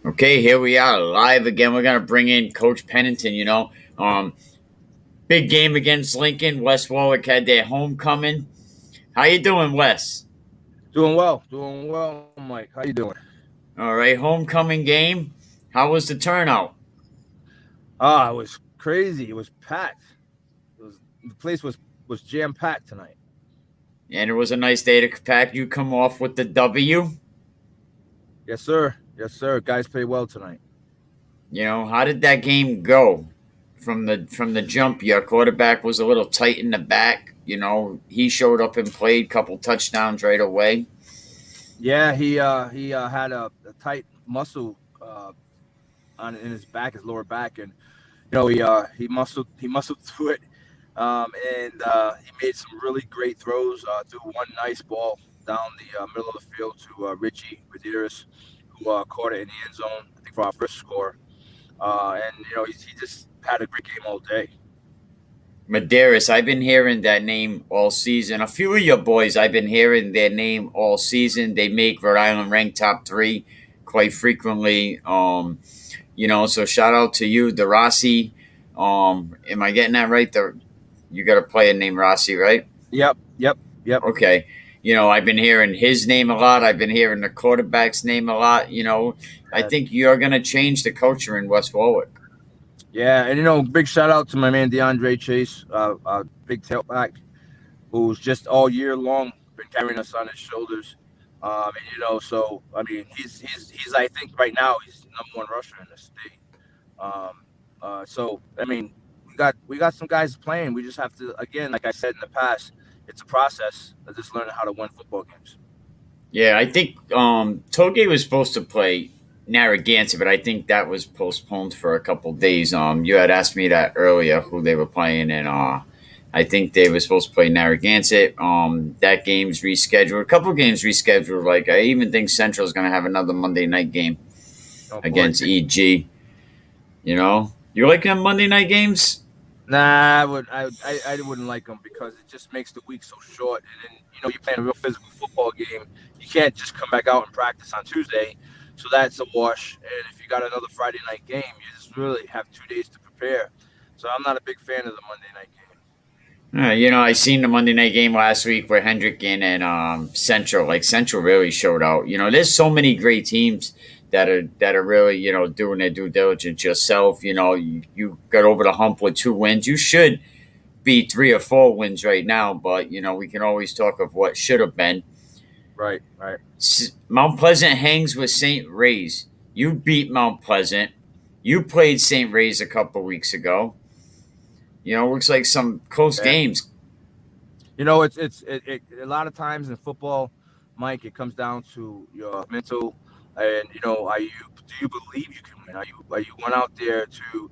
Okay, here we are live again. We're gonna bring in Coach Pennington. Big game against Lincoln. West Warwick had their homecoming. How you doing, Wes? Doing well, Mike. How you doing? All right, homecoming game. How was the turnout? It was crazy. It was packed. The place was jam packed tonight. And it was a nice day to pack. You come off with the W. Yes, sir. Yes, sir. Guys played well tonight. How did that game go? From the jump, your quarterback was a little tight in the back. He showed up and played couple touchdowns right away. Yeah, he had a tight muscle on in his back, his lower back, and he muscled through it, and he made some really great throws. Threw one nice ball down the middle of the field to Richie Medeiros, who caught it in the end zone. I think for our first score. And he just had a great game all day. Medeiros, I've been hearing that name all season. A few of your boys, I've been hearing their name all season. They make Rhode Island rank top three quite frequently. So shout out to you, the Rossi. Am I getting that right? You got a player named Rossi, right? Yep. Okay. I've been hearing his name a lot. I've been hearing the quarterback's name a lot. I Uh, think you're going to change the culture in West Warwick. yeah, and big shout out to my man DeAndre Chase, big tailback, who's just all year long been carrying us on his shoulders. So I mean, he's I think right now he's the number one rusher in the state. So I mean, we got some guys playing. We just have to, again, like I said in the past, it's a process of just learning how to win football games. Yeah, I think Toge was supposed to play Narragansett, but I think that was postponed for a couple days. You had asked me that earlier who they were playing, and I think they were supposed to play Narragansett. That game's rescheduled. A couple games rescheduled. Like I even think Central's going to have another Monday night game Oh boy. against EG. You like them Monday night games? Nah, I wouldn't like them because it just makes the week so short. And then you're playing a real physical football game. You can't just come back out and practice on Tuesday, so that's a wash. And if you got another Friday night game, you just really have 2 days to prepare. So I'm not a big fan of the Monday night game. I seen the Monday night game last week where Hendrick and Central, like Central, really showed out. There's so many great teams that are really doing their due diligence yourself. You got over the hump with 2 wins. You should be 3 or 4 wins right now, but we can always talk of what should have been. Right. Mount Pleasant hangs with St. Ray's. You beat Mount Pleasant. You played St. Ray's a couple weeks ago. Looks like some close Yeah. games. It's a lot of times in football, Mike, it comes down to your mental, and are you do you believe you can win? Are you went out there to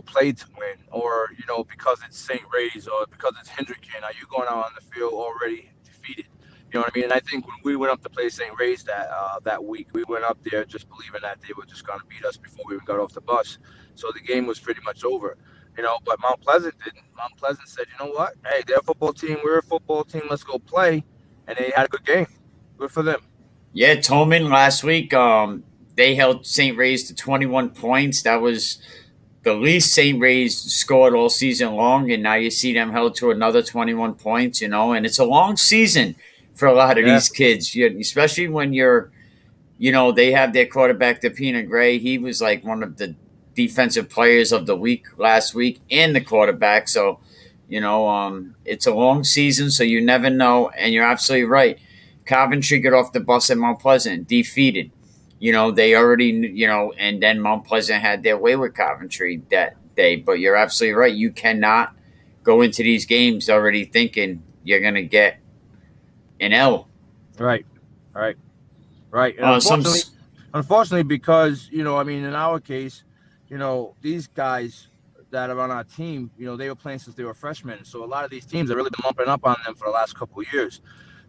play to win, or because it's St. Ray's or because it's Hendricken, are you going out on the field already defeated? You know what I mean? And I think when we went up to play St. Ray's that week, we went up there just believing that they were just going to beat us before we even got off the bus. So the game was pretty much over. But Mount Pleasant didn't. Mount Pleasant said, you know what? Hey, they're a football team. We're a football team. Let's go play. And they had a good game. Good for them. Yeah, Tolman last week, they held St. Ray's to 21 points. That was the least St. Ray's scored all season long, and now you see them held to another 21 points, and it's a long season for a lot of Yeah, these kids, especially when they have their quarterback, Depina Gray. He was like one of the defensive players of the week last week and the quarterback. So, it's a long season, so you never know. And you're absolutely right. Coventry got off the bus at Mount Pleasant, defeated. They already, and then Mount Pleasant had their way with Coventry that day. But you're absolutely right. You cannot go into these games already thinking you're going to get an L. right, right, right. And Some unfortunately, because I mean, in our case, these guys that are on our team, they were playing since they were freshmen. So a lot of these teams have really been lumping up on them for the last couple of years.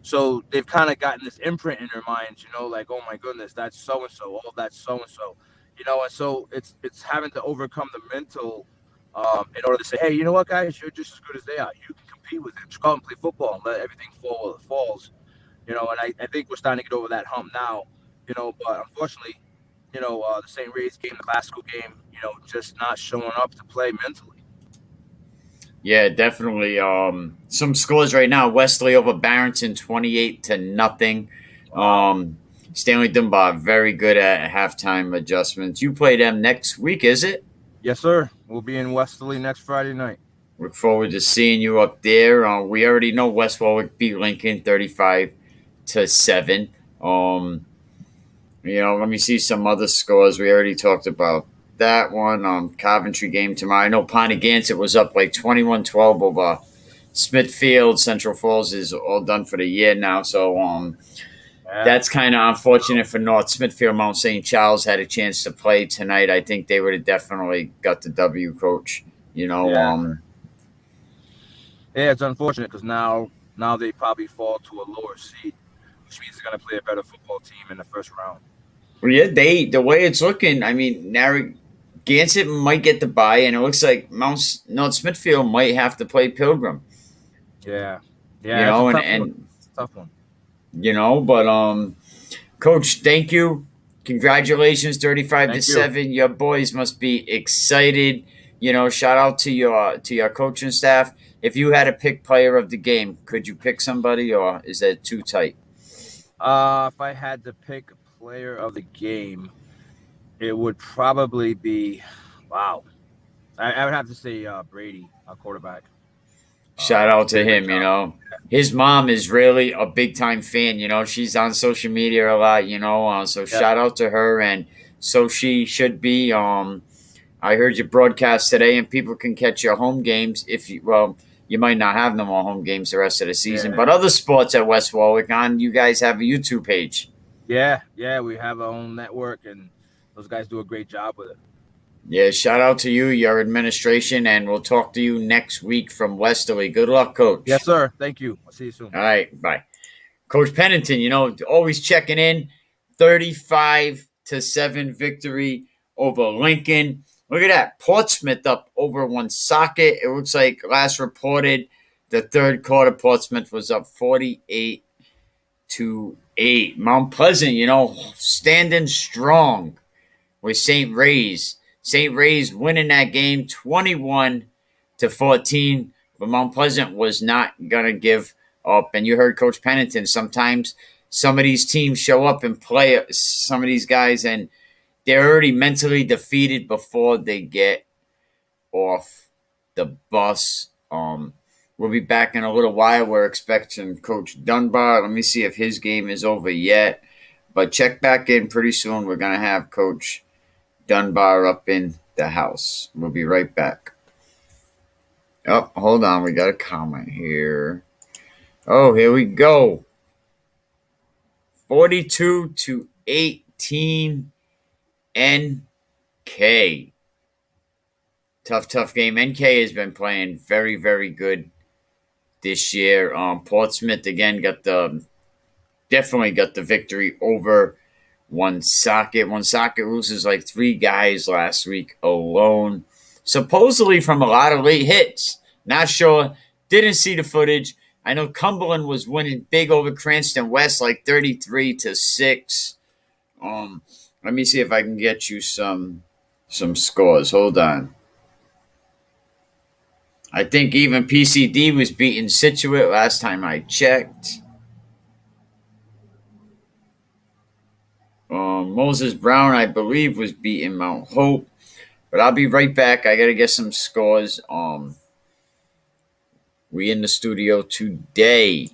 So they've kind of gotten this imprint in their minds, like, oh my goodness, that's so and so, oh that's so and so, and so it's having to overcome the mental, in order to say, hey, you know what, guys, you're just as good as they are. You can compete with them. Just go out and play football and let everything fall where it falls. And I think we're starting to get over that hump now. But unfortunately, the St. Ray's game, the classical game, just not showing up to play mentally. Yeah, definitely. Some scores right now: Wesley over Barrington, 28-0. Wow. Um, Stanley Dunbar very good at halftime adjustments. You play them next week, is it? Yes, sir. We'll be in Westerly next Friday night. Look forward to seeing you up there. We already know West Warwick beat Lincoln 35-7. Um, let me see some other scores. We already talked about that one. Coventry game tomorrow. I know Pontigansett was up like 21-12 over Smithfield. Central Falls is all done for the year now. So Yeah. that's kind of unfortunate for North Smithfield. Mount St. Charles had a chance to play tonight. I think they would have definitely got the W, coach. You know, Yeah. Yeah, it's unfortunate because now they probably fall to a lower seed, which means they're gonna play a better football team in the first round. yeah, the way it's looking, I mean, Narragansett might get the bye, and it looks like Mount North Smithfield might have to play Pilgrim. Yeah. You Yeah, it's a know, and tough one. and It's a tough one. but coach, thank you. Congratulations, 35 to Thank you. 7. Your boys must be excited. Shout out to your coaching staff. If you had to pick player of the game, could you pick somebody, or is that too tight? If I had to pick a player of the game, it would probably be, wow. I would have to say Brady, our quarterback. Shout out Did to a great him. job. His mom is really a big time fan. She's on social media a lot. So Yeah. shout out to her, and so she should be. I heard your broadcast today, and people can catch your home games if you. Well, you might not have no more home games the rest of the season, Yeah. but other sports at West Warwick on. You guys have a YouTube page. Yeah. Yeah. We have our own network, and those guys do a great job with it. Yeah, shout out to you, your administration, and we'll talk to you next week from Westerly. Good luck, Yes, coach. sir. Thank you. I'll see you soon. All right, bye. Coach Pennington, always checking in. 35-7 victory over Lincoln. Look at that. Portsmouth up over Woonsocket. It looks like last reported the third quarter, Portsmouth was up 48-8. Mount Pleasant, standing strong with St. Ray's. St. Ray's winning that game 21-14. But Mount Pleasant was not gonna give up. And you heard Coach Pennington. Sometimes some of these teams show up and play some of these guys, and they're already mentally defeated before they get off the bus. We'll be back in a little while. We're expecting Coach Dunbar. Let me see if his game is over yet. But check back in pretty soon. We're gonna have Coach Dunbar up in the house. We'll be right back. Oh, hold on. We got a comment here. Oh, here we go. 42-18 NK. Tough game. NK has been playing very, very good this year. Portsmouth again definitely got the victory over Woonsocket. Woonsocket loses like 3 guys last week alone. Supposedly from a lot of late hits. Not sure. Didn't see the footage. I know Cumberland was winning big over Cranston West like 33-6. Let me see if I can get you some scores. Hold on. I think even PCD was beating Situate last time I checked. Moses Brown, I believe, was beating Mount Hope. But I'll be right back. I gotta get some scores. We in the studio today.